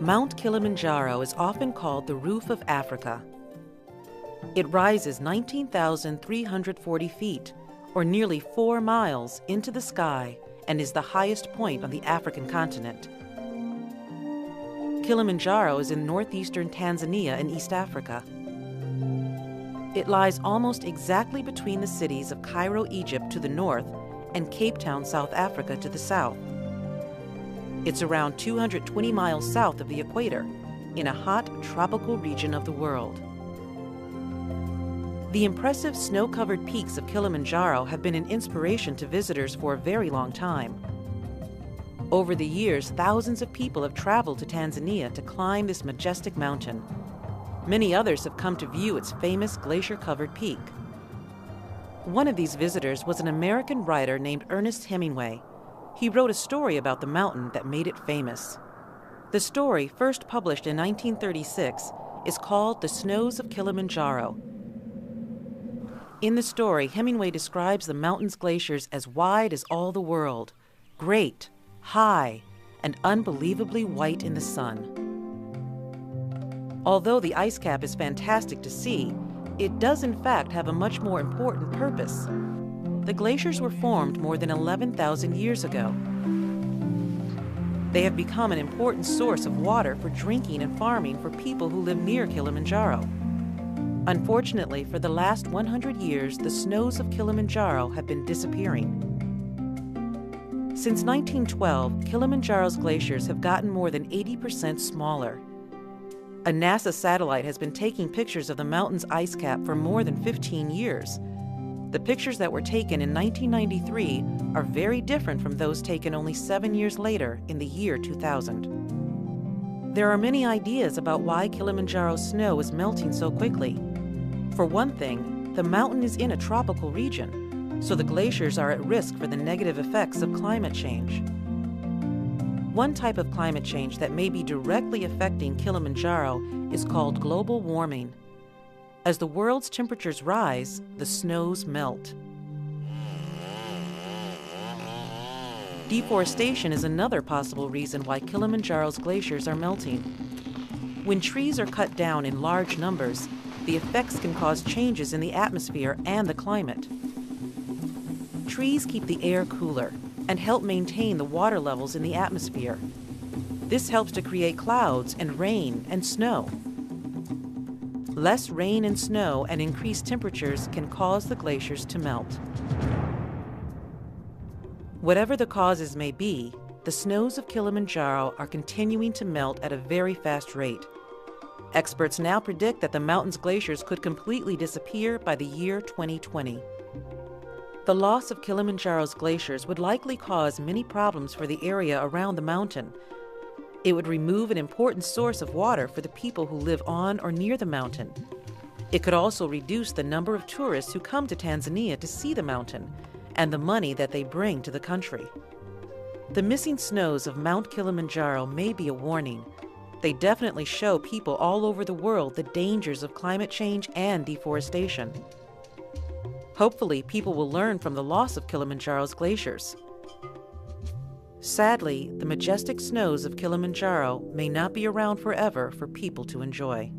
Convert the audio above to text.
Mount Kilimanjaro is often called the roof of Africa. It rises 19,340 feet, or nearly 4 miles, into the sky and is the highest point on the African continent. Kilimanjaro is in northeastern Tanzania in East Africa. It lies almost exactly between the cities of Cairo, Egypt to the north and Cape Town, South Africa to the south. It's around 220 miles south of the equator, in a hot tropical region of the world. The impressive snow-covered peaks of Kilimanjaro have been an inspiration to visitors for a very long time. Over the years, thousands of people have traveled to Tanzania to climb this majestic mountain. Many others have come to view its famous glacier-covered peak. One of these visitors was an American writer named Ernest Hemingway. He wrote a story about the mountain that made it famous. The story, first published in 1936, is called The Snows of Kilimanjaro. In the story, Hemingway describes the mountain's glaciers as wide as all the world, great, high, and unbelievably white in the sun. Although the ice cap is fantastic to see, it does in fact have a much more important purpose. The glaciers were formed more than 11,000 years ago. They have become an important source of water for drinking and farming for people who live near Kilimanjaro. Unfortunately, for the last 100 years, the snows of Kilimanjaro have been disappearing. Since 1912, Kilimanjaro's glaciers have gotten more than 80% smaller. A NASA satellite has been taking pictures of the mountain's ice cap for more than 15 years. The pictures that were taken in 1993 are very different from those taken only 7 years later in the year 2000. There are many ideas about why Kilimanjaro's snow is melting so quickly. For one thing, the mountain is in a tropical region, so the glaciers are at risk for the negative effects of climate change. One type of climate change that may be directly affecting Kilimanjaro is called global warming. As the world's temperatures rise, the snows melt. Deforestation is another possible reason why Kilimanjaro's glaciers are melting. When trees are cut down in large numbers, the effects can cause changes in the atmosphere and the climate. Trees keep the air cooler and help maintain the water levels in the atmosphere. This helps to create clouds and rain and snow. Less rain and snow and increased temperatures can cause the glaciers to melt. Whatever the causes may be, the snows of Kilimanjaro are continuing to melt at a very fast rate. Experts now predict that the mountain's glaciers could completely disappear by the year 2020. The loss of Kilimanjaro's glaciers would likely cause many problems for the area around the mountain. It would remove an important source of water for the people who live on or near the mountain. It could also reduce the number of tourists who come to Tanzania to see the mountain and the money that they bring to the country. The missing snows of Mount Kilimanjaro may be a warning. They definitely show people all over the world the dangers of climate change and deforestation. Hopefully, people will learn from the loss of Kilimanjaro's glaciers. Sadly, the majestic snows of Kilimanjaro may not be around forever for people to enjoy.